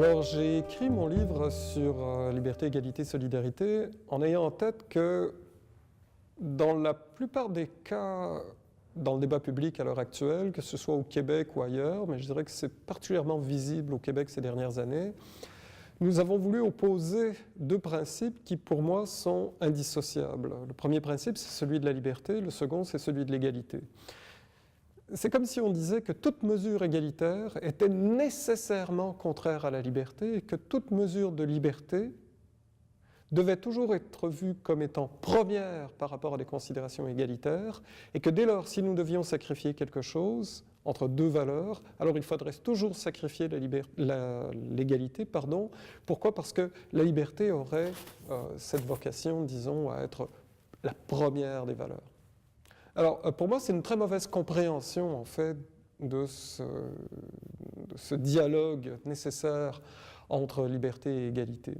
Alors, j'ai écrit mon livre sur liberté, égalité, solidarité en ayant en tête que dans la plupart des cas, dans le débat public à l'heure actuelle, que ce soit au Québec ou ailleurs, mais je dirais que c'est particulièrement visible au Québec ces dernières années, nous avons voulu opposer deux principes qui, pour moi, sont indissociables. Le premier principe, c'est celui de la liberté, le second, c'est celui de l'égalité. C'est comme si on disait que toute mesure égalitaire était nécessairement contraire à la liberté et que toute mesure de liberté devait toujours être vue comme étant première par rapport à des considérations égalitaires et que dès lors, si nous devions sacrifier quelque chose entre deux valeurs, alors il faudrait toujours sacrifier l'égalité. Pourquoi? Parce que la liberté aurait cette vocation, disons, à être la première des valeurs. Alors, pour moi, c'est une très mauvaise compréhension, en fait, de ce dialogue nécessaire entre liberté et égalité.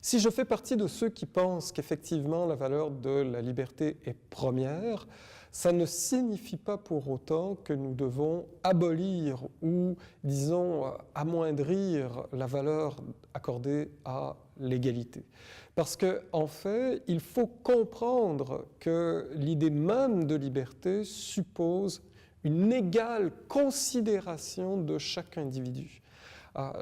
Si je fais partie de ceux qui pensent qu'effectivement la valeur de la liberté est première, ça ne signifie pas pour autant que nous devons abolir ou, disons, amoindrir la valeur accordée à l'égalité. Parce qu'en fait, il faut comprendre que l'idée même de liberté suppose une égale considération de chaque individu.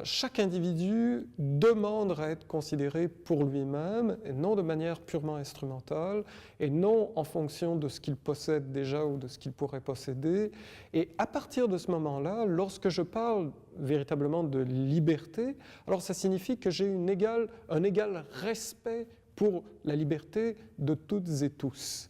Chaque individu demande à être considéré pour lui-même, et non de manière purement instrumentale, et non en fonction de ce qu'il possède déjà ou de ce qu'il pourrait posséder. Et à partir de ce moment-là, lorsque je parle véritablement de liberté, alors ça signifie que j'ai un égal respect pour la liberté de toutes et tous.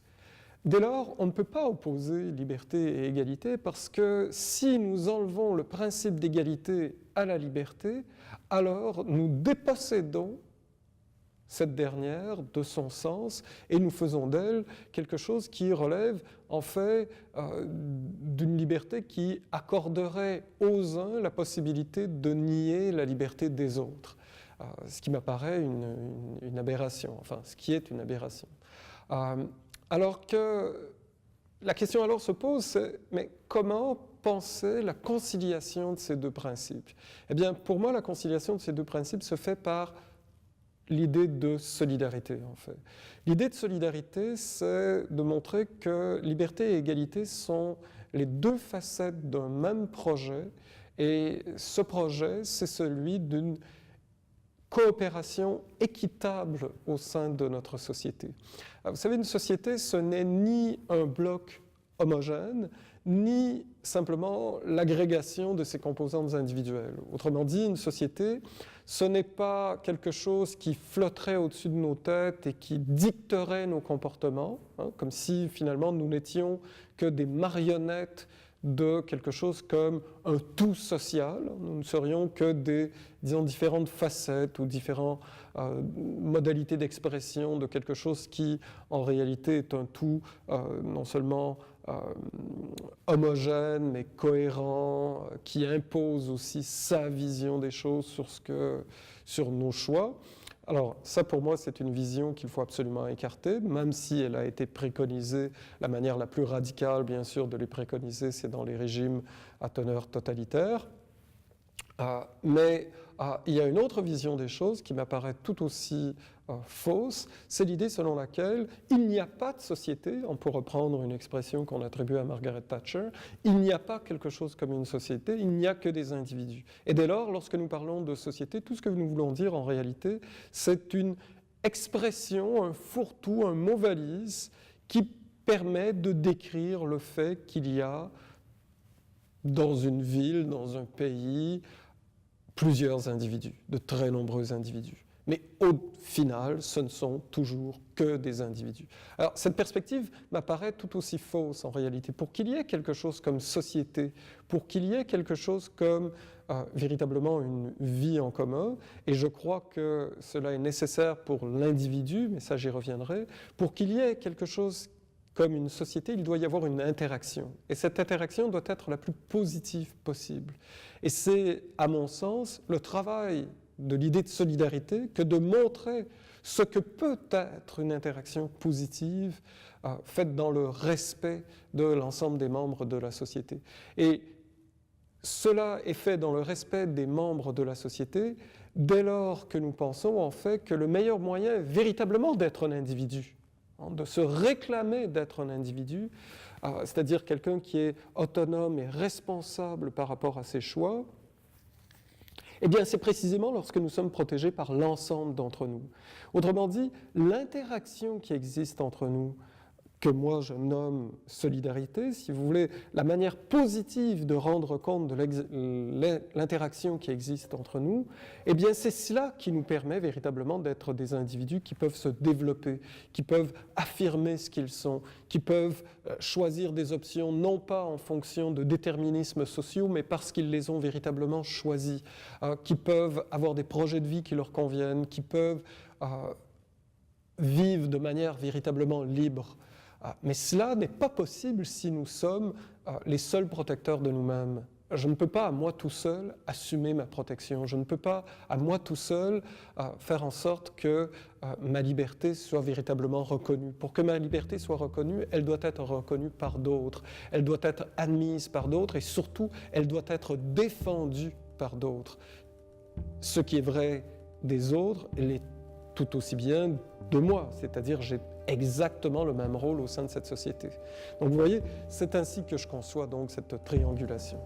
Dès lors, on ne peut pas opposer liberté et égalité parce que si nous enlevons le principe d'égalité à la liberté, alors nous dépossédons cette dernière de son sens et nous faisons d'elle quelque chose qui relève en fait d'une liberté qui accorderait aux uns la possibilité de nier la liberté des autres, ce qui m'apparaît une aberration, enfin ce qui est une aberration. Alors que la question alors se pose, c'est mais comment penser la conciliation de ces deux principes? Eh bien, pour moi, la conciliation de ces deux principes se fait par l'idée de solidarité, en fait. L'idée de solidarité, c'est de montrer que liberté et égalité sont les deux facettes d'un même projet, et ce projet, c'est celui d'une coopération équitable au sein de notre société. Alors, vous savez, une société, ce n'est ni un bloc homogène, ni simplement l'agrégation de ses composantes individuelles. Autrement dit, une société, ce n'est pas quelque chose qui flotterait au-dessus de nos têtes et qui dicterait nos comportements, comme si finalement nous n'étions que des marionnettes de quelque chose comme un tout social. Nous ne serions que des, disons, différentes facettes ou différentes modalités d'expression de quelque chose qui, en réalité, est un tout non seulement homogène, mais cohérent, qui impose aussi sa vision des choses sur nos choix. Alors, ça, pour moi, c'est une vision qu'il faut absolument écarter, même si elle a été préconisée. La manière la plus radicale, bien sûr, de les préconiser, c'est dans les régimes à teneur totalitaire. Mais il y a une autre vision des choses qui m'apparaît tout aussi fausse, c'est l'idée selon laquelle il n'y a pas de société, on peut reprendre une expression qu'on attribue à Margaret Thatcher, il n'y a pas quelque chose comme une société, il n'y a que des individus. Et dès lors, lorsque nous parlons de société, tout ce que nous voulons dire en réalité, c'est une expression, un fourre-tout, un mot-valise qui permet de décrire le fait qu'il y a dans une ville, dans un pays, plusieurs individus, de très nombreux individus. Mais au final, ce ne sont toujours que des individus. Alors, cette perspective m'apparaît tout aussi fausse en réalité. Pour qu'il y ait quelque chose comme société, pour qu'il y ait quelque chose comme véritablement une vie en commun, et je crois que cela est nécessaire pour l'individu, mais ça j'y reviendrai, pour qu'il y ait quelque chose comme une société, il doit y avoir une interaction. Et cette interaction doit être la plus positive possible. Et c'est, à mon sens, le travail de l'idée de solidarité que de montrer ce que peut être une interaction positive faite dans le respect de l'ensemble des membres de la société. Et cela est fait dans le respect des membres de la société, dès lors que nous pensons en fait que le meilleur moyen est véritablement d'être un individu, hein, de se réclamer d'être un individu, c'est-à-dire quelqu'un qui est autonome et responsable par rapport à ses choix, eh bien c'est précisément lorsque nous sommes protégés par l'ensemble d'entre nous. Autrement dit, l'interaction qui existe entre nous, que moi je nomme solidarité, si vous voulez, la manière positive de rendre compte de l'interaction qui existe entre nous, eh bien c'est cela qui nous permet véritablement d'être des individus qui peuvent se développer, qui peuvent affirmer ce qu'ils sont, qui peuvent choisir des options non pas en fonction de déterminismes sociaux, mais parce qu'ils les ont véritablement choisis, qui peuvent avoir des projets de vie qui leur conviennent, qui peuvent vivre de manière véritablement libre. Mais cela n'est pas possible si nous sommes les seuls protecteurs de nous-mêmes. Je ne peux pas à moi tout seul assumer ma protection. Je ne peux pas à moi tout seul faire en sorte que ma liberté soit véritablement reconnue. Pour que ma liberté soit reconnue, elle doit être reconnue par d'autres. Elle doit être admise par d'autres et surtout, elle doit être défendue par d'autres. Ce qui est vrai des autres, l'est tout aussi bien de moi, c'est-à-dire j'ai exactement le même rôle au sein de cette société. Donc vous voyez, c'est ainsi que je conçois donc cette triangulation.